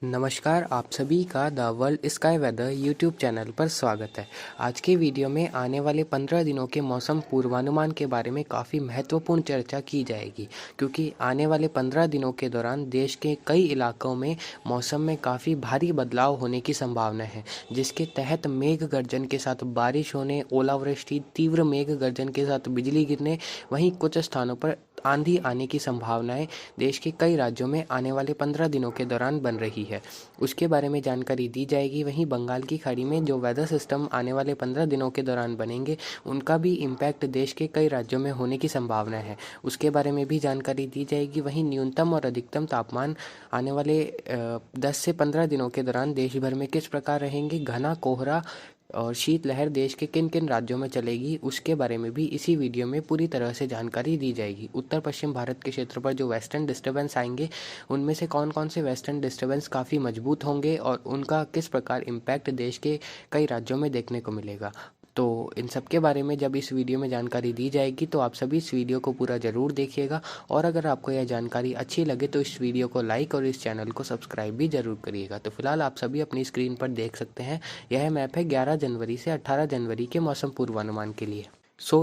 नमस्कार, आप सभी का the world sky weather YouTube channel पर स्वागत है। आज के वीडियो में आने वाले 15 दिनों के मौसम पूर्वानुमान के बारे में काफ़ी महत्वपूर्ण चर्चा की जाएगी, क्योंकि आने वाले 15 दिनों के दौरान देश के कई इलाकों में मौसम में काफ़ी भारी बदलाव होने की संभावना है, जिसके तहत मेघ गर्जन के साथ बारिश होने, ओलावृष्टि, तीव्र मेघ गर्जन के साथ बिजली गिरने, वहीं कुछ स्थानों पर आंधी आने की संभावनाएं देश के कई राज्यों में आने वाले 15 दिनों के दौरान बन रही है। उसके बारे में जानकारी दी जाएगी। वहीं बंगाल की खाड़ी में जो वेदर सिस्टम आने वाले 15 दिनों के दौरान बनेंगे, उनका भी इम्पैक्ट देश के कई राज्यों में होने की संभावना है, उसके बारे में भी जानकारी दी जाएगी। वहीं न्यूनतम और अधिकतम तापमान आने वाले 10 से 15 दिनों के दौरान देश भर में किस प्रकार रहेंगे, घना कोहरा और शीतलहर देश के किन किन राज्यों में चलेगी, उसके बारे में भी इसी वीडियो में पूरी तरह से जानकारी दी जाएगी। उत्तर पश्चिम भारत के क्षेत्र पर जो वेस्टर्न डिस्टर्बेंस आएंगे, उनमें से कौन कौन से वेस्टर्न डिस्टर्बेंस काफ़ी मजबूत होंगे और उनका किस प्रकार इम्पैक्ट देश के कई राज्यों में देखने को मिलेगा। तो इन सब के बारे में जब इस वीडियो में जानकारी दी जाएगी, तो आप सभी इस वीडियो को पूरा ज़रूर देखिएगा। और अगर आपको यह जानकारी अच्छी लगे तो इस वीडियो को लाइक और इस चैनल को सब्सक्राइब भी ज़रूर करिएगा। तो फिलहाल आप सभी अपनी स्क्रीन पर देख सकते हैं, यह मैप है 11 जनवरी से 18 जनवरी के मौसम पूर्वानुमान के लिए।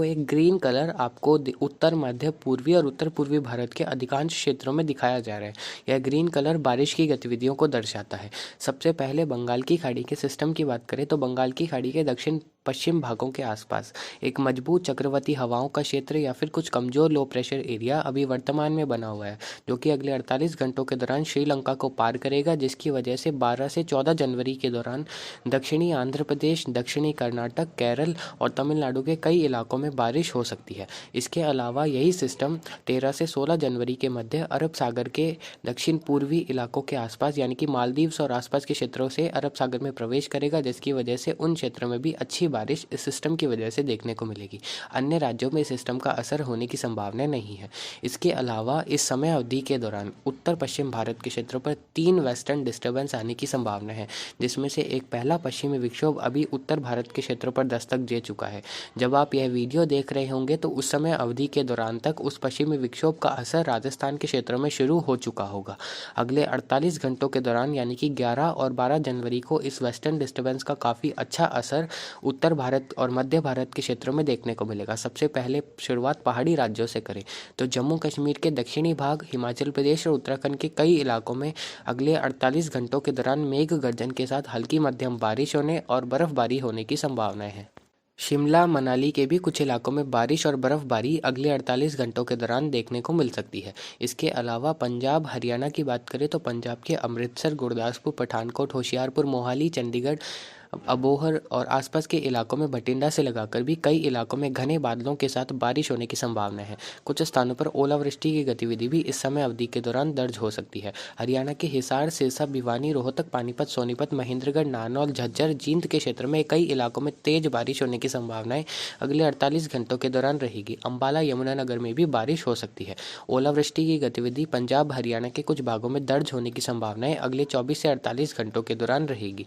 एक ग्रीन कलर आपको उत्तर, मध्य, पूर्वी और उत्तर पूर्वी भारत के अधिकांश क्षेत्रों में दिखाया जा रहा है। यह ग्रीन कलर बारिश की गतिविधियों को दर्शाता है। सबसे पहले बंगाल की खाड़ी के सिस्टम की बात करें तो बंगाल की खाड़ी के दक्षिण पश्चिम भागों के आसपास एक मजबूत चक्रवाती हवाओं का क्षेत्र या फिर कुछ कमजोर लो प्रेशर एरिया अभी वर्तमान में बना हुआ है, जो कि अगले 48 घंटों के दौरान श्रीलंका को पार करेगा, जिसकी वजह से 12 से 14 जनवरी के दौरान दक्षिणी आंध्र प्रदेश, दक्षिणी कर्नाटक, केरल और तमिलनाडु के कई इलाकों में बारिश हो सकती है। इसके अलावा यही सिस्टम 13 से 16 जनवरी के मध्य अरब सागर के दक्षिण पूर्वी इलाकों के आसपास यानी कि मालदीव्स और आसपास के क्षेत्रों से अरब सागर में प्रवेश करेगा, जिसकी वजह से उन क्षेत्रों में भी अच्छी बारिश इस सिस्टम की वजह से देखने को मिलेगी। अन्य राज्यों में इस सिस्टम का असर होने की संभावना नहीं है। इसके अलावा इस समय अवधि के दौरान उत्तर पश्चिम भारत के क्षेत्रों पर 3 वेस्टर्न डिस्टर्बेंस आने की संभावना है, जिसमें से एक पहला पश्चिमी विक्षोभ अभी उत्तर भारत के क्षेत्रों पर दस्तक दे चुका है। जब आप यह वीडियो देख रहे होंगे तो उस समय अवधि के दौरान तक उस पश्चिमी विक्षोभ का असर राजस्थान के क्षेत्रों में शुरू हो चुका होगा। अगले 48 घंटों के दौरान यानी कि 11 और 12 जनवरी को इस वेस्टर्न डिस्टर्बेंस का काफ़ी अच्छा असर उत्तर भारत और मध्य भारत के क्षेत्रों में देखने को मिलेगा। सबसे पहले शुरुआत पहाड़ी राज्यों से करें तो जम्मू कश्मीर के दक्षिणी भाग, हिमाचल प्रदेश और उत्तराखंड के कई इलाकों में अगले 48 घंटों के दौरान मेघ गर्जन के साथ हल्की मध्यम बारिश होने और बर्फबारी होने की संभावनाएं हैं। शिमला, मनाली के भी कुछ इलाकों में बारिश और बर्फबारी अगले 48 घंटों के दौरान देखने को मिल सकती है। इसके अलावा पंजाब, हरियाणा की बात करें तो पंजाब के अमृतसर, गुरदासपुर, पठानकोट, होशियारपुर, मोहाली, चंडीगढ़, अबोहर और आसपास के इलाकों में भटिंडा से लगाकर भी कई इलाकों में घने बादलों के साथ बारिश होने की संभावना है। कुछ स्थानों पर ओलावृष्टि की गतिविधि भी इस समय अवधि के दौरान दर्ज हो सकती है। हरियाणा के हिसार, सिरसा, भिवानी, रोहतक, पानीपत, सोनीपत, महेंद्रगढ़, नारनौल, झज्जर, जींद के क्षेत्र में कई इलाकों में तेज बारिश होने की संभावनाएं अगले 48 घंटों के दौरान रहेगी। अंबाला, यमुनानगर में भी बारिश हो सकती है। ओलावृष्टि की गतिविधि पंजाब, हरियाणा के कुछ भागों में दर्ज होने की संभावनाएं अगले 24 से 48 घंटों के दौरान रहेगी।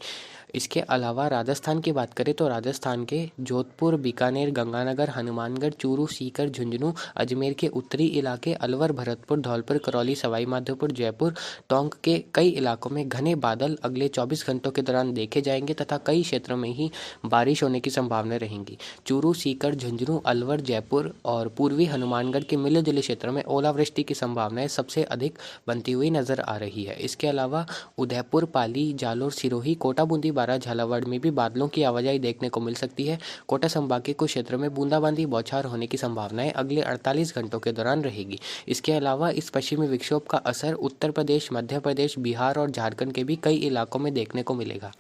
इसके अलावा राजस्थान की बात करें तो राजस्थान के जोधपुर, बीकानेर, गंगानगर, हनुमानगढ़, चूरू, सीकर, झुंझुनू, अजमेर के उत्तरी इलाके, अलवर, भरतपुर, धौलपुर, करौली, सवाई माधोपुर, जयपुर, टोंक के कई इलाकों में घने बादल अगले 24 घंटों के दौरान देखे जाएंगे तथा कई क्षेत्रों में ही बारिश होने की संभावना रहेंगी। चूरू, सीकर, झुंझुनू, अलवर, जयपुर और पूर्वी हनुमानगढ़ के मिले जुले क्षेत्रों में ओलावृष्टि की संभावनाएं सबसे अधिक बनती हुई नजर आ रही है। इसके अलावा उदयपुर, पाली, जालोर, सिरोही, कोटा, बूंदी, बारा, झालावाड़ में भी बादलों की आवाजाही देखने को मिल सकती है। कोटा संभाग के कुछ क्षेत्रों में बूंदाबांदी, बौछार होने की संभावनाएं अगले 48 घंटों के दौरान रहेगी। इसके अलावा इस पश्चिमी विक्षोभ का असर उत्तर प्रदेश, मध्य प्रदेश, बिहार और झारखंड के भी कई इलाकों में देखने को मिलेगा।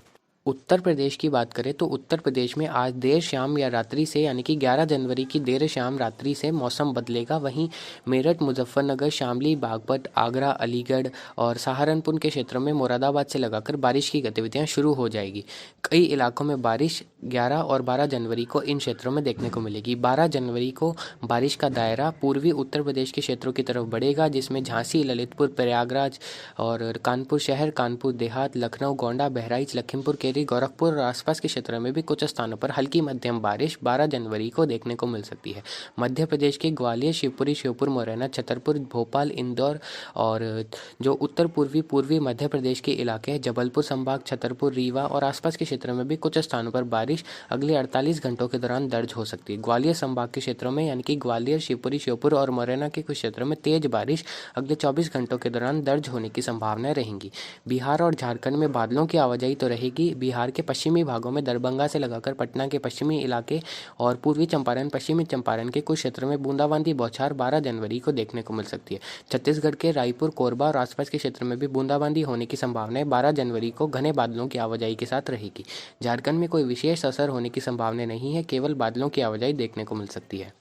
उत्तर प्रदेश की बात करें तो उत्तर प्रदेश में आज देर शाम या रात्रि से यानी कि 11 जनवरी की देर शाम रात्रि से मौसम बदलेगा। वहीं मेरठ, मुजफ्फरनगर, शामली, बागपत, आगरा, अलीगढ़ और सहारनपुर के क्षेत्रों में मुरादाबाद से लगाकर बारिश की गतिविधियां शुरू हो जाएगी। कई इलाकों में बारिश 11 और 12 जनवरी को इन क्षेत्रों में देखने को मिलेगी। 12 जनवरी को बारिश का दायरा पूर्वी उत्तर प्रदेश के क्षेत्रों की तरफ बढ़ेगा, जिसमें झांसी, ललितपुर, प्रयागराज और कानपुर शहर, कानपुर देहात, लखनऊ, गोंडा, बहराइच, लखीमपुर के टिहरी, गोरखपुर और आसपास के क्षेत्रों में भी कुछ स्थानों पर हल्की मध्यम बारिश 12 जनवरी को देखने को मिल सकती है। मध्य प्रदेश के ग्वालियर, शिवपुरी, श्योपुर, मुरैना, छतरपुर, भोपाल, इंदौर और जो उत्तर पूर्वी मध्य प्रदेश के इलाके हैं, जबलपुर संभाग, छतरपुर, रीवा और आसपास के क्षेत्रों में भी कुछ स्थानों पर बारिश अगले 48 घंटों के दौरान दर्ज हो सकती है। ग्वालियर संभाग के क्षेत्रों में यानी कि ग्वालियर, शिवपुरी, श्योपुर और मुरैना के कुछ क्षेत्रों में तेज बारिश अगले 24 घंटों के दौरान दर्ज होने की संभावनाएं रहेंगी। बिहार और झारखंड में बादलों की आवाजाही तो रहेगी। बिहार के पश्चिमी भागों में दरभंगा से लगाकर पटना के पश्चिमी इलाके और पूर्वी चंपारण, पश्चिमी चंपारण के कुछ क्षेत्रों में बूंदाबांदी बौछार 12 जनवरी को देखने को मिल सकती है। छत्तीसगढ़ के रायपुर, कोरबा और आसपास के क्षेत्र में भी बूंदाबांदी होने की संभावनाएं 12 जनवरी को घने बादलों की आवाजाही के साथ रहेगी। झारखंड में कोई विशेष असर होने की संभावना नहीं है, केवल बादलों की आवाजाही देखने को मिल सकती है।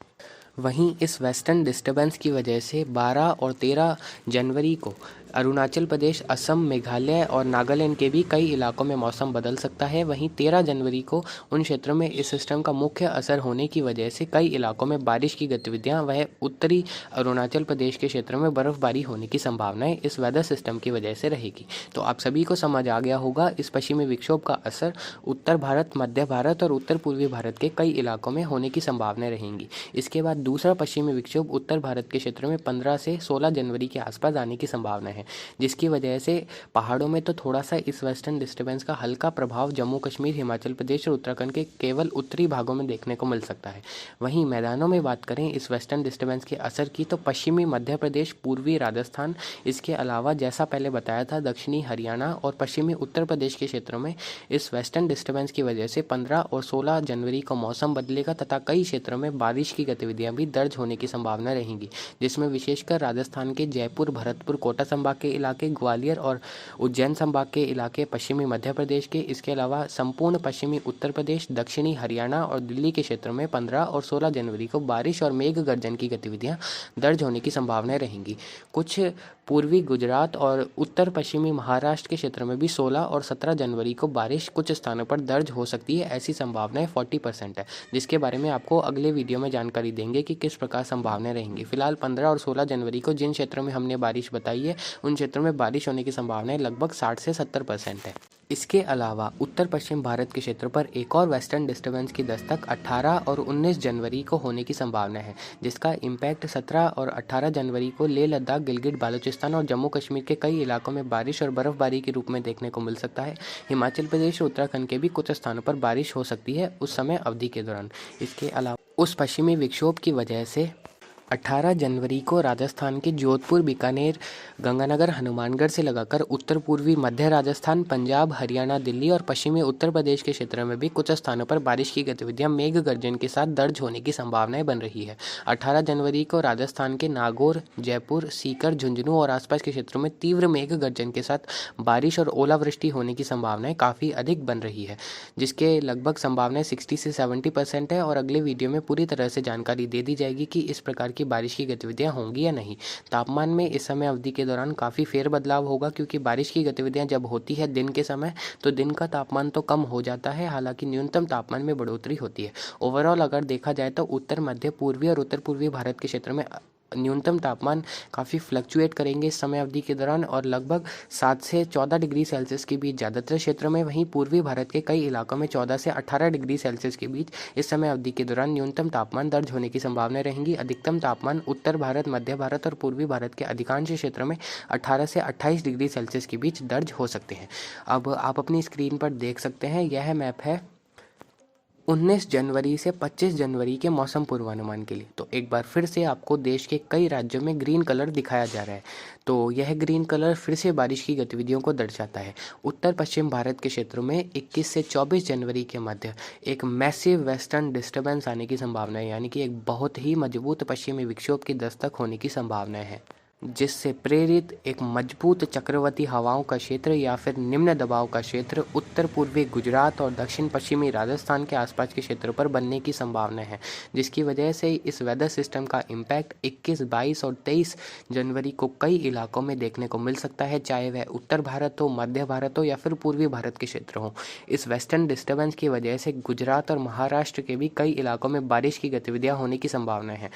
वहीं इस वेस्टर्न डिस्टर्बेंस की वजह से 12 और 13 जनवरी को अरुणाचल प्रदेश, असम, मेघालय और नागालैंड के भी कई इलाकों में मौसम बदल सकता है। वहीं 13 जनवरी को उन क्षेत्रों में इस सिस्टम का मुख्य असर होने की वजह से कई इलाकों में बारिश की गतिविधियां वह उत्तरी अरुणाचल प्रदेश के क्षेत्रों में बर्फबारी होने की संभावनाएं इस वेदर सिस्टम की वजह से रहेगी। तो आप सभी को समझ आ गया होगा इस पश्चिमी विक्षोभ का असर उत्तर भारत, मध्य भारत और उत्तर पूर्वी भारत के कई इलाकों में होने की संभावनाएं रहेंगी। इसके बाद दूसरा पश्चिमी विक्षोभ उत्तर भारत के क्षेत्रों में 15 से 16 जनवरी के आसपास आने की संभावना है, जिसकी वजह से पहाड़ों में तो थोड़ा सा इस वेस्टर्न डिस्टर्बेंस का हल्का प्रभाव जम्मू कश्मीर, हिमाचल प्रदेश और उत्तराखंड के केवल उत्तरी भागों में देखने को मिल सकता है। वहीं मैदानों में बात करें इस वेस्टर्न डिस्टर्बेंस के असर की, तो पश्चिमी मध्य प्रदेश, पूर्वी राजस्थान, इसके अलावा जैसा पहले बताया था दक्षिणी हरियाणा और पश्चिमी उत्तर प्रदेश के क्षेत्रों में इस वेस्टर्न डिस्टर्बेंस की वजह से 15 और 16 जनवरी को मौसम बदलेगा तथा कई क्षेत्रों में बारिश की गतिविधियां भी दर्ज होने की संभावना रहेंगी, जिसमें विशेषकर राजस्थान के जयपुर, भरतपुर, कोटा संभाग के इलाके, ग्वालियर और उज्जैन संभाग के इलाके, पश्चिमी मध्य प्रदेश के, इसके अलावा संपूर्ण पश्चिमी उत्तर प्रदेश, दक्षिणी हरियाणा और दिल्ली के क्षेत्रों में 15 और 16 जनवरी को बारिश और मेघ गर्जन की गतिविधियां दर्ज होने की संभावनाएं रहेंगी। कुछ पूर्वी गुजरात और उत्तर पश्चिमी महाराष्ट्र के क्षेत्र में भी 16 और 17 जनवरी को बारिश कुछ स्थानों पर दर्ज हो सकती है। ऐसी संभावनाएं 40% है, जिसके बारे में आपको अगले वीडियो में जानकारी देंगे कि किस प्रकार संभावनाएं रहेंगी। फिलहाल 15 और 16 जनवरी को जिन क्षेत्रों में हमने बारिश बताई है उन क्षेत्रों में बारिश होने की संभावनाएं लगभग 60 से 70% है। इसके अलावा उत्तर पश्चिम भारत के क्षेत्र पर एक और वेस्टर्न डिस्टर्बेंस की दस्तक 18 और 19 जनवरी को होने की संभावना है, जिसका इम्पैक्ट 17 और 18 जनवरी को लेह लद्दाख, गिलगित बाल्टिस्तान और जम्मू कश्मीर के कई इलाकों में बारिश और बर्फबारी के रूप में देखने को मिल सकता है। हिमाचल प्रदेश और उत्तराखंड के भी कुछ स्थानों पर बारिश हो सकती है उस समय अवधि के दौरान। इसके अलावा उस पश्चिमी विक्षोभ की वजह से 18 जनवरी को राजस्थान के जोधपुर, बीकानेर, गंगानगर, हनुमानगढ़ से लगाकर उत्तर पूर्वी मध्य राजस्थान, पंजाब, हरियाणा, दिल्ली और पश्चिमी उत्तर प्रदेश के क्षेत्रों में भी कुछ स्थानों पर बारिश की गतिविधियां मेघ गर्जन के साथ दर्ज होने की संभावनाएं बन रही है। 18 जनवरी को राजस्थान के नागौर, जयपुर, सीकर, झुंझुनू और आसपास के क्षेत्रों में तीव्र मेघ गर्जन के साथ बारिश और ओलावृष्टि होने की संभावनाएं काफ़ी अधिक बन रही है, जिसके लगभग संभावनाएं 60 से 70% है। और अगले वीडियो में पूरी तरह से जानकारी दे दी जाएगी कि इस प्रकार बारिश की गतिविधियां होंगी या नहीं। तापमान में इस समय अवधि के दौरान काफ़ी फेर बदलाव होगा, क्योंकि बारिश की गतिविधियां जब होती है दिन के समय तो दिन का तापमान तो कम हो जाता है, हालांकि न्यूनतम तापमान में बढ़ोतरी होती है। ओवरऑल अगर देखा जाए तो उत्तर मध्य पूर्वी और उत्तर पूर्वी भारत के क्षेत्र में न्यूनतम तापमान काफ़ी फ्लक्चुएट करेंगे इस समय अवधि के दौरान और लगभग 7 से 14 डिग्री सेल्सियस के बीच ज़्यादातर क्षेत्रों में, वहीं पूर्वी भारत के कई इलाकों में 14 से 18 डिग्री सेल्सियस के बीच इस समय अवधि के दौरान न्यूनतम तापमान दर्ज होने की संभावना रहेंगी। अधिकतम तापमान उत्तर भारत, मध्य भारत और पूर्वी भारत के अधिकांश क्षेत्रों में 18 से 28 डिग्री सेल्सियस के बीच दर्ज हो सकते हैं। अब आप अपनी स्क्रीन पर देख सकते हैं, यह मैप है 19 जनवरी से 25 जनवरी के मौसम पूर्वानुमान के लिए। तो एक बार फिर से आपको देश के कई राज्यों में ग्रीन कलर दिखाया जा रहा है। तो यह ग्रीन कलर फिर से बारिश की गतिविधियों को दर्शाता है। उत्तर पश्चिम भारत के क्षेत्रों में 21 से 24 जनवरी के मध्य एक मैसिव वेस्टर्न डिस्टर्बेंस आने की संभावना है, यानी कि एक बहुत ही मजबूत पश्चिमी विक्षोभ की दस्तक होने की संभावना है, जिससे प्रेरित एक मजबूत चक्रवाती हवाओं का क्षेत्र या फिर निम्न दबाव का क्षेत्र उत्तर पूर्वी गुजरात और दक्षिण पश्चिमी राजस्थान के आसपास के क्षेत्रों पर बनने की संभावना है, जिसकी वजह से इस वेदर सिस्टम का इम्पैक्ट 21, 22 और 23 जनवरी को कई इलाकों में देखने को मिल सकता है, चाहे वह उत्तर भारत हो, मध्य भारत हो या फिर पूर्वी भारत के क्षेत्र हो। इस वेस्टर्न डिस्टर्बेंस की वजह से गुजरात और महाराष्ट्र के भी कई इलाकों में बारिश की गतिविधियाँ होने की संभावना है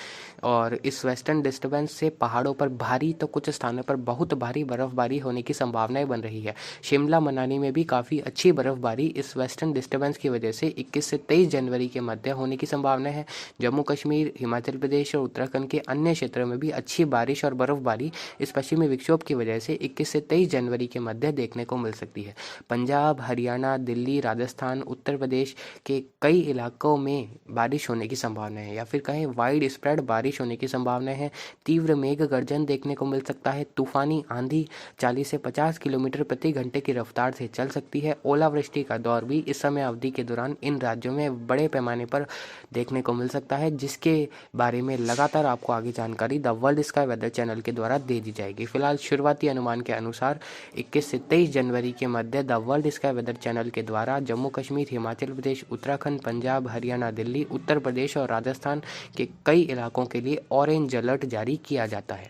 और इस वेस्टर्न डिस्टर्बेंस से पहाड़ों पर भारी तो कुछ स्थानों पर बहुत भारी बर्फबारी होने की संभावनाएं बन रही है। शिमला मनाली में भी काफ़ी अच्छी बर्फबारी इस वेस्टर्न डिस्टर्बेंस की वजह से 21 से 23 जनवरी के मध्य होने की संभावना है। जम्मू कश्मीर, हिमाचल प्रदेश और उत्तराखंड के अन्य क्षेत्रों में भी अच्छी बारिश और बर्फबारी इस पश्चिमी विक्षोभ की वजह से 21 से 23 जनवरी के मध्य देखने को मिल सकती है। पंजाब, हरियाणा, दिल्ली, राजस्थान, उत्तर प्रदेश के कई इलाकों में बारिश होने की संभावना है, या फिर कहें वाइड स्प्रेड बारिश होने की संभावना है। तीव्र मेघ गर्जन देखने को मिल सकता है। तूफानी आंधी 40 से 50 किलोमीटर प्रति घंटे की रफ्तार से चल सकती है। ओलावृष्टि का दौर भी इस समय अवधि के दौरान इन राज्यों में बड़े पैमाने पर देखने को मिल सकता है, जिसके बारे में लगातार आपको आगे जानकारी the world sky weather channel के द्वारा दे दी जाएगी। फिलहाल शुरुआती अनुमान के अनुसार 21 से 23 जनवरी के मध्य the world sky weather channel के द्वारा जम्मू कश्मीर, हिमाचल प्रदेश, उत्तराखंड, पंजाब, हरियाणा, दिल्ली, उत्तर प्रदेश और राजस्थान के कई इलाकों के लिए ऑरेंज अलर्ट जारी किया जाता है।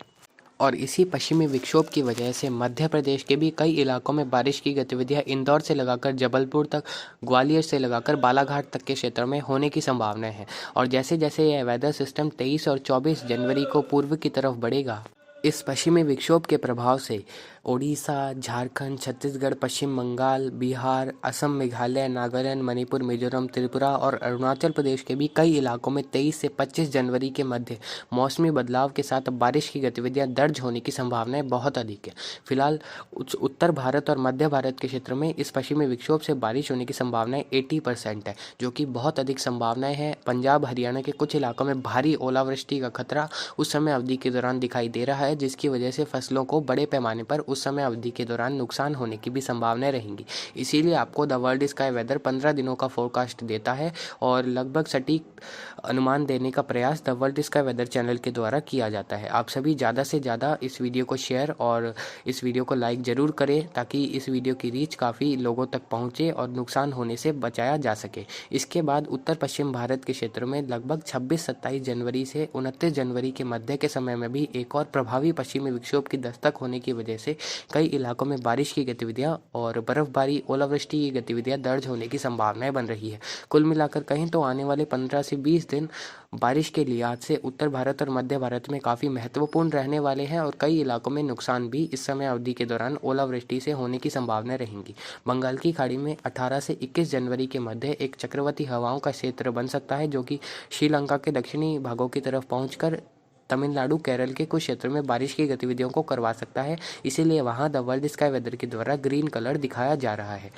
और इसी पश्चिमी विक्षोभ की वजह से मध्य प्रदेश के भी कई इलाकों में बारिश की गतिविधियां इंदौर से लगाकर जबलपुर तक, ग्वालियर से लगाकर बालाघाट तक के क्षेत्र में होने की संभावना है। और जैसे जैसे यह वेदर सिस्टम 23 और 24 जनवरी को पूर्व की तरफ बढ़ेगा, इस पश्चिमी विक्षोभ के प्रभाव से ओडिशा, झारखंड, छत्तीसगढ़, पश्चिम बंगाल, बिहार, असम, मेघालय, नागालैंड, मणिपुर, मिजोरम, त्रिपुरा और अरुणाचल प्रदेश के भी कई इलाकों में 23 से 25 जनवरी के मध्य मौसमी बदलाव के साथ बारिश की गतिविधियां दर्ज होने की संभावनाएं बहुत अधिक है। फिलहाल उत्तर भारत और मध्य भारत के क्षेत्र में इस पश्चिमी विक्षोभ से बारिश होने की संभावनाएं 80% है, जो कि बहुत अधिक संभावनाएं हैं। पंजाब, हरियाणा के कुछ इलाकों में भारी ओलावृष्टि का खतरा उस समय अवधि के दौरान दिखाई दे रहा है, जिसकी वजह से फसलों को बड़े पैमाने पर उस समय अवधि के दौरान नुकसान होने की भी संभावनाएं रहेंगी। इसीलिए आपको द वर्ल्ड स्काई वेदर 15 दिनों का फोरकास्ट देता है और लगभग सटीक अनुमान देने का प्रयास the world sky weather channel के द्वारा किया जाता है। आप सभी ज़्यादा से ज़्यादा इस वीडियो को शेयर और इस वीडियो को लाइक ज़रूर करें, ताकि इस वीडियो की रीच काफ़ी लोगों तक पहुँचे और नुकसान होने से बचाया जा सके। इसके बाद उत्तर पश्चिम भारत के क्षेत्र में लगभग 26-27 जनवरी से 29 जनवरी के मध्य के समय में भी एक और प्रभावी पश्चिमी विक्षोभ की दस्तक होने की वजह से कई इलाकों में बारिश की गतिविधियां और बर्फबारी, ओलावृष्टि की गतिविधियां दर्ज होने की संभावनाएं बन रही है। कुल मिलाकर कहें तो आने वाले 15 से 20 दिन बारिश के लिहाज से उत्तर भारत और मध्य भारत में काफ़ी महत्वपूर्ण रहने वाले हैं और कई इलाकों में नुकसान भी इस समय अवधि के दौरान ओलावृष्टि से होने की संभावनाएं रहेंगी। बंगाल की खाड़ी में 18 से 21 जनवरी के मध्य एक चक्रवाती हवाओं का क्षेत्र बन सकता है, जो कि श्रीलंका के दक्षिणी भागों की तरफ पहुंचकर तमिलनाडु, केरल के कुछ क्षेत्रों में बारिश की गतिविधियों को करवा सकता है। इसीलिए वहां द वर्ल्ड स्काई वेदर के द्वारा ग्रीन कलर दिखाया जा रहा है।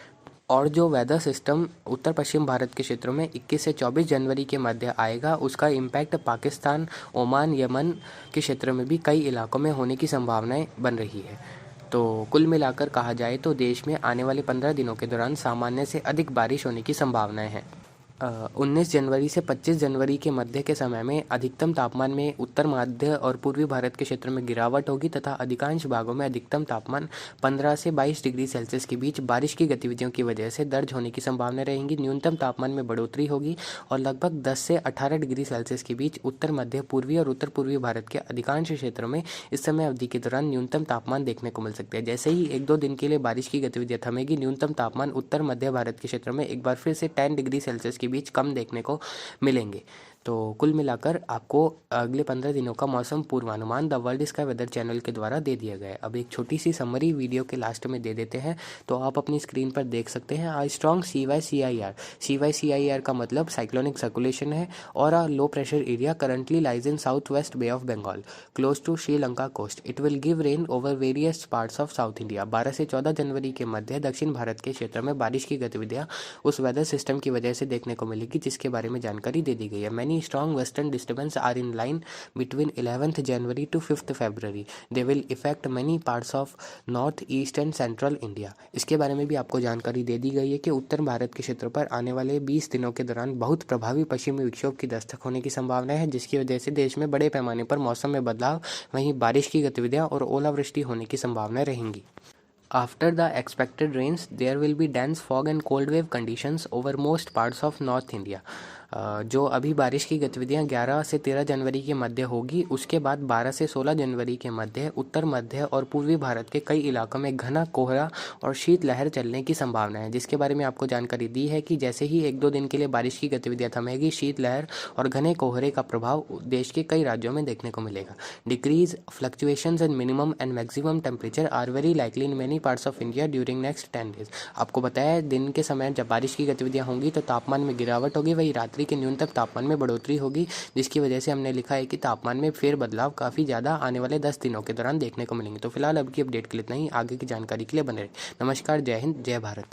और जो वेदर सिस्टम उत्तर पश्चिम भारत के क्षेत्रों में 21 से 24 जनवरी के मध्य आएगा, उसका इम्पैक्ट पाकिस्तान, ओमान, यमन के क्षेत्र में भी कई इलाकों में होने की संभावनाएं बन रही है। तो कुल मिलाकर कहा जाए तो देश में आने वाले 15 दिनों के दौरान सामान्य से अधिक बारिश होने की संभावनाएं हैं। 19 जनवरी से 25 जनवरी के मध्य के समय में अधिकतम तापमान में उत्तर मध्य और पूर्वी भारत के क्षेत्र में गिरावट होगी तथा अधिकांश भागों में अधिकतम तापमान 15 से 22 डिग्री सेल्सियस के बीच बारिश की गतिविधियों की वजह से दर्ज होने की संभावना रहेंगी। न्यूनतम तापमान में बढ़ोतरी होगी और लगभग 10 से 18 डिग्री सेल्सियस के बीच उत्तर मध्य, पूर्वी और उत्तर पूर्वी भारत के अधिकांश क्षेत्रों में इस समय अवधि के दौरान न्यूनतम तापमान देखने को मिल सकते हैं। जैसे ही 1-2 दिन के लिए बारिश की गतिविधियां थमेगी, न्यूनतम तापमान उत्तर मध्य भारत के क्षेत्र में एक बार फिर से 10 डिग्री सेल्सियस के बीच कम देखने को मिलेंगे। तो कुल मिलाकर आपको अगले 15 दिनों का मौसम पूर्वानुमान the world sky weather channel के द्वारा दे दिया गया है। अब एक छोटी सी समरी वीडियो के लास्ट में दे देते हैं, तो आप अपनी स्क्रीन पर देख सकते हैं। आ स्ट्रॉन्ग CYCIR का मतलब साइक्लोनिक सर्कुलेशन है और a low pressure area currently lies in south west bay of Bengal close to Sri Lanka coast. It will give rain over various parts of south India. 12 से 14 जनवरी के मध्य दक्षिण भारत के क्षेत्र में बारिश की गतिविधियां उस वेदर सिस्टम की वजह से देखने को मिलेगी, जिसके बारे में जानकारी दे दी गई है। Many strong western disturbances are in line between 11th January to 5th February. They will affect many parts of north, east and central India. इसके बारे में भी आपको जानकारी दे दी गई है कि उत्तर भारत के क्षेत्र पर आने वाले 20 दिनों के दौरान बहुत प्रभावी पश्चिमी विक्षोभ की दस्तक होने की संभावना है, जिसकी वजह से देश में बड़े पैमाने पर मौसम में बदलाव, वहीं बारिश की गतिविधियां और ओलावृष्टि होने की संभावनाएं रहेंगी। After the expected rains, there will be dense fog and cold wave conditions over most parts of North India. जो अभी बारिश की गतिविधियां 11 से 13 जनवरी के मध्य होगी, उसके बाद 12 से 16 जनवरी के मध्य उत्तर मध्य और पूर्वी भारत के कई इलाकों में घना कोहरा और शीतलहर चलने की संभावना है, जिसके बारे में आपको जानकारी दी है कि जैसे ही 1-2 दिन के लिए बारिश की गतिविधियां थमेगी, शीतलहर और घने कोहरे का प्रभाव देश के कई राज्यों में देखने को मिलेगा। Decrease fluctuations in minimum and maximum temperature are very likely in many parts of India during next 10 days. आपको बताया है दिन के समय जब बारिश की गतिविधियां होंगी तो तापमान में गिरावट होगी, वही रात्रि के न्यूनतम तापमान में बढ़ोतरी होगी, जिसकी वजह से हमने लिखा है कि तापमान में फेर बदलाव काफ़ी ज़्यादा आने वाले 10 दिनों के दौरान देखने को मिलेंगे। तो फिलहाल अब की अपडेट के लिए इतना ही, आगे की जानकारी के लिए बने रहे। नमस्कार, जय हिंद, जय भारत।